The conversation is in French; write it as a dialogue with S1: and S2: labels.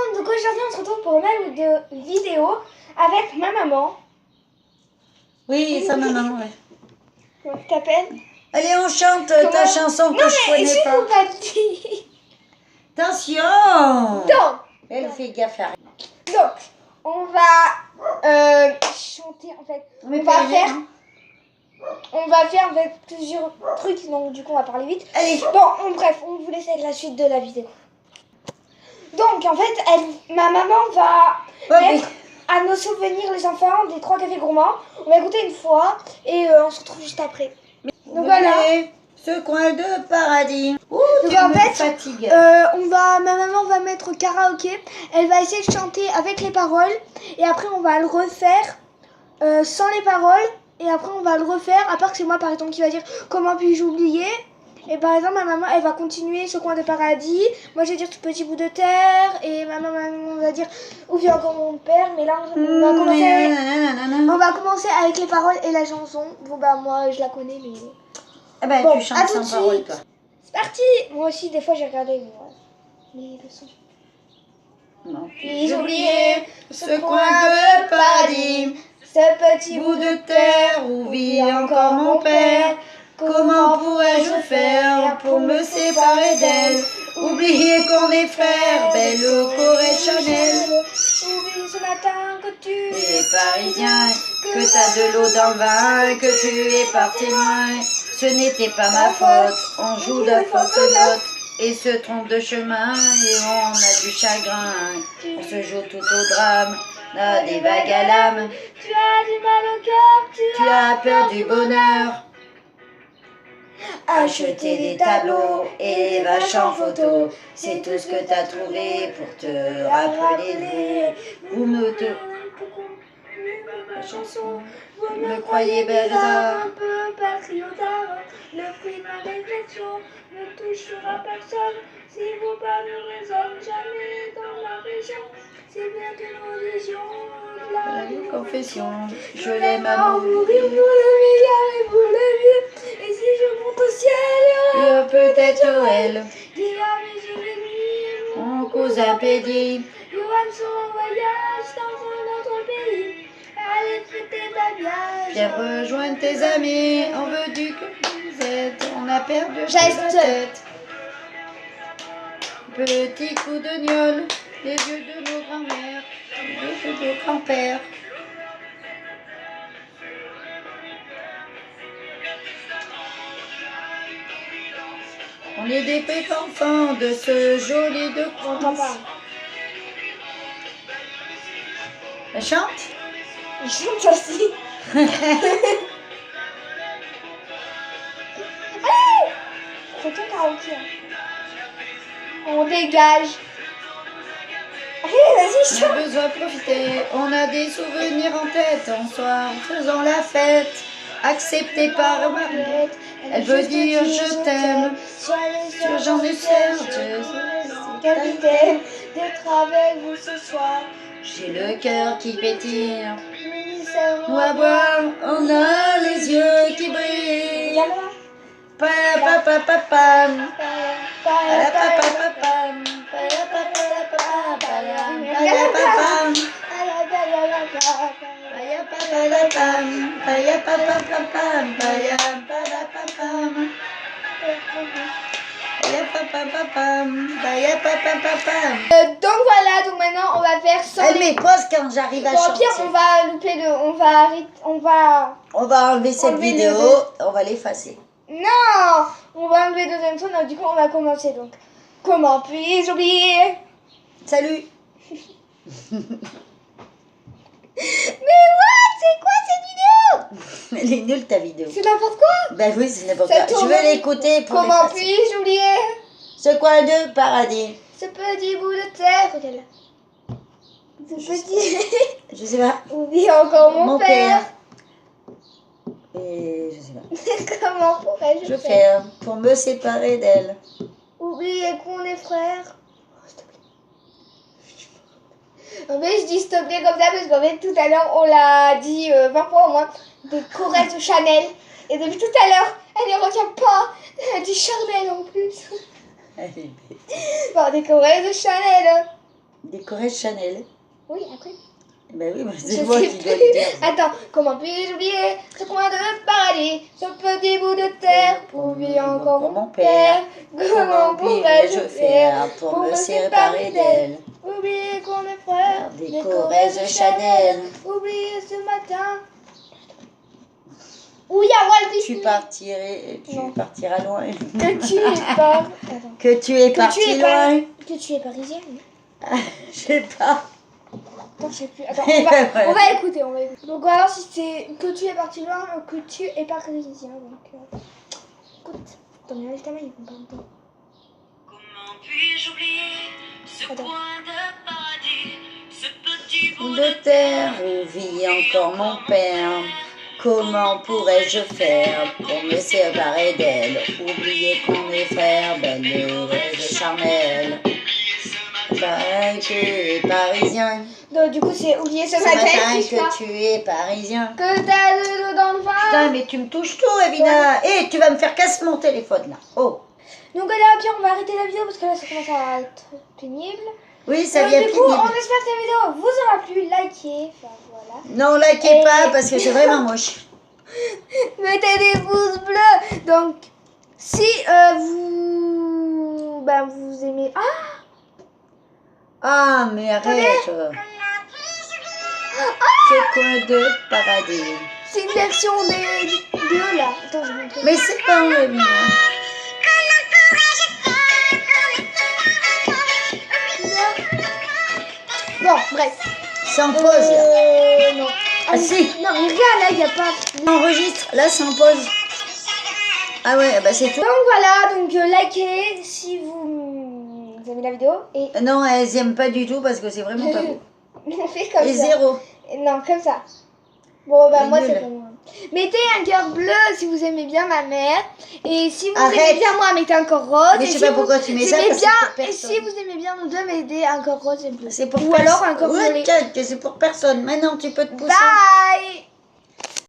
S1: monde, donc aujourd'hui on se retrouve pour une nouvelle vidéo avec ma maman.
S2: Oui, sa maman, ouais.
S1: Comment tu t'appelles?
S2: Allez, on chante ta chanson que je connais pas.
S1: Non mais pas dit.
S2: Attention.
S1: Donc,
S2: Elle fait gaffe à rien.
S1: donc on va chanter en fait. On va faire en fait plusieurs trucs, donc du coup on va parler vite.
S2: Allez.
S1: Bon, bref, on vous laisse avec la suite de la vidéo. Donc en fait, ma maman va mettre à nos souvenirs les enfants des 3 cafés gourmands. On va écouter une fois et on se retrouve juste après. Donc voilà.
S2: Ce coin de paradis. Ouh,
S1: donc
S2: tu
S1: en
S2: me
S1: fait,
S2: fatigues.
S1: ma maman va mettre karaoké. Elle va essayer de chanter avec les paroles et après on va le refaire sans les paroles. Et après on va le refaire, à part que c'est moi par exemple qui va dire comment puis-je oublier. Et par exemple ma maman elle va continuer ce coin de paradis. Moi je vais dire ce petit bout de terre. Et ma maman va dire où vit encore mon père. Mais là on va commencer avec les paroles et la chanson. Bon bah moi je la connais mais...
S2: Eh ben
S1: bon,
S2: tu chantes sans parole toi.
S1: C'est parti. Moi aussi des fois j'ai regardé les leçons.
S2: Non.
S1: Puis oublié
S2: ce coin de paradis.
S1: Ce petit
S2: bout de terre où vit encore mon père. Comment pourrais-je faire pour me séparer d'elle? Oublier qu'on est frères, belle au Corée Chanel.
S1: Oublie ce matin que tu
S2: es parisien, que t'as de l'eau dans le vin, que tu es parti loin. Ce n'était pas ma faute, on joue de fausses notes et se trompe de chemin et on a du chagrin. On se joue tout au drame. A des vagues à l'âme,
S1: tu as du mal au cœur,
S2: tu as peur du bonheur.
S1: Acheter des tableaux
S2: et des vaches en photo, c'est tout ce que t'as trouvé pour te rappeler. Vous me
S1: ma chanson,
S2: vous me croyez belle
S1: un peu patriotard. Le fruit de ma réflexion ne touchera personne. Si vos pas ne résonnent jamais dans ma région, c'est bien qu'une religion de la
S2: confession. Je l'aime à
S1: mourir pour le meilleur et pour le mieux. Et si je monte au ciel,
S2: il y aura peut-être Joël,
S1: Guillaume et Jérémie,
S2: mon cousin Pédi.
S1: Johan sont en voyage dans un autre pays. Allez fêter ta gage.
S2: Viens rejoindre tes amis, on veut du que vous êtes. On a perdu la tête. Petit coup de gnôle, les yeux de nos grands-mères, les yeux de nos grands-pères. On est des petits enfants de ce joli de France. Elle chante?
S1: Je chante aussi. Allez! C'est ton karaoké. On dégage. Allez, vas-y, chante.
S2: On a besoin de profiter. On a des souvenirs en tête. En soir, faisant la fête. Acceptée par Mariette. Elle veut dire je t'aime. J'en ai certes.
S1: Capitaine, d'être avec vous ce soir.
S2: J'ai le cœur qui pétille.
S1: Nous
S2: à boire, on a les yeux qui brillent.
S1: Donc voilà, donc maintenant on va faire sans
S2: elle met pause quand j'arrive à chanter.
S1: Au pire, on va louper
S2: on va enlever cette vidéo, on va l'effacer.
S1: Non, on va enlever le deuxième son, donc du coup on va commencer donc. Comment puis-je oublier?
S2: Salut.
S1: Mais what? C'est quoi cette vidéo?
S2: Elle est nulle ta vidéo.
S1: C'est n'importe quoi?
S2: Ben oui, c'est n'importe quoi. Je veux l'écouter pour
S1: comment puis-je oublier?
S2: Ce coin de paradis.
S1: Ce petit bout de terre. Regarde là. Ce petit...
S2: Je sais pas.
S1: Où vit encore mon père.
S2: Et je sais pas.
S1: Comment pourrais-je
S2: faire pour me séparer d'elle?
S1: Oublier qu'on est frères. Oh, s'il te plaît. En fait, je dis s'il te plaît comme ça parce qu'en fait, tout à l'heure, on l'a dit 20 fois au moins. Des Corées de Chanel. Et depuis tout à l'heure, elle ne retient pas. Elle dit Chanel en plus.
S2: Elle est bête.
S1: Bon, des Corées de Chanel.
S2: Des caresses Chanel.
S1: Oui, après.
S2: Ben oui,
S1: Je
S2: c'est moi
S1: sais
S2: qui dois
S1: plus.
S2: le dire.
S1: Attends, comment puis-je oublier ce coin de paradis, ce petit bout de terre, pour vivre encore mon père. Comment pourrais-je faire pour me séparer d'elle? Oublier qu'on est frères,
S2: Des caresses Chanel.
S1: oublier ce matin. Où il y a Walt Disney.
S2: Tu partiras loin.
S1: Que tu es pas. Attends.
S2: Que tu es
S1: Que
S2: parti
S1: tu es
S2: loin.
S1: Que tu es parisienne.
S2: Je sais pas.
S1: Attends, je sais plus. Attends, on va écouter, on va écouter. Donc alors si c'est que tu es parti loin, que tu es parisien. Donc écoute, t'en lève ta main, ils vont pas entendre.
S3: Comment puis-je oublier ce
S1: Attends.
S3: coin de paradis, ce petit bout
S2: De terre où vit encore mon père. Comment pourrais-je faire pour me séparer d'elle? Oublier qu'on est frères, belle heureuse charnelle. Pareil, tu es parisien.
S1: Donc du coup c'est oublier ce
S2: Ce
S1: matin,
S2: matin
S1: triche pas.
S2: que tu es parisien.
S1: Que t'as de l'eau dans le
S2: Putain,
S1: vin.
S2: mais tu me touches tout, Evina. Eh, tu vas me faire casser mon téléphone, là. Oh.
S1: Donc là, Pierre, on va arrêter la vidéo parce que là ça commence à être pénible.
S2: Oui, ça
S1: Donc,
S2: vient
S1: du coup, on
S2: pénible.
S1: espère que cette vidéo vous aura plu. Likez, enfin voilà.
S2: Non, likez
S1: Et-
S2: pas parce que c'est vraiment moche.
S1: Mettez des pouces bleus. Donc si vous vous aimez. Ah,
S2: Ah, mais arrête. Ce coin de paradis.
S1: c'est une version des deux là. Attends, je vais montrer.
S2: Mais c'est pas un Evina.
S1: Bon, bref.
S2: Sans pause, là.
S1: Non.
S2: Ah, si.
S1: Non, mais regarde, là, il n'y a pas.
S2: Enregistre, là, sans pause. Ah ouais, bah c'est tout.
S1: Donc voilà, donc likez si vous aimez la vidéo. Et
S2: Non, elles aiment pas du tout parce que c'est vraiment pas beau.
S1: on fait comme
S2: Et
S1: ça.
S2: zéro.
S1: Non, comme ça. Bon, bah
S2: Mais
S1: moi,
S2: nul.
S1: c'est pour moi. Mettez un cœur bleu si vous aimez bien ma mère. Et si vous
S2: Arrête.
S1: aimez bien moi, mettez un cœur rose.
S2: Mais
S1: Et
S2: je sais
S1: si
S2: pas
S1: vous
S2: pourquoi tu mets ça,
S1: aimez
S2: parce que
S1: bien,
S2: c'est pour
S1: et
S2: personne.
S1: si vous aimez bien nous deux, mettez un cœur rose et bleu.
S2: C'est pour
S1: Ou alors un cœur
S2: Ouais,
S1: violet.
S2: tiens, c'est pour personne. Maintenant, tu peux te pousser.
S1: Bye.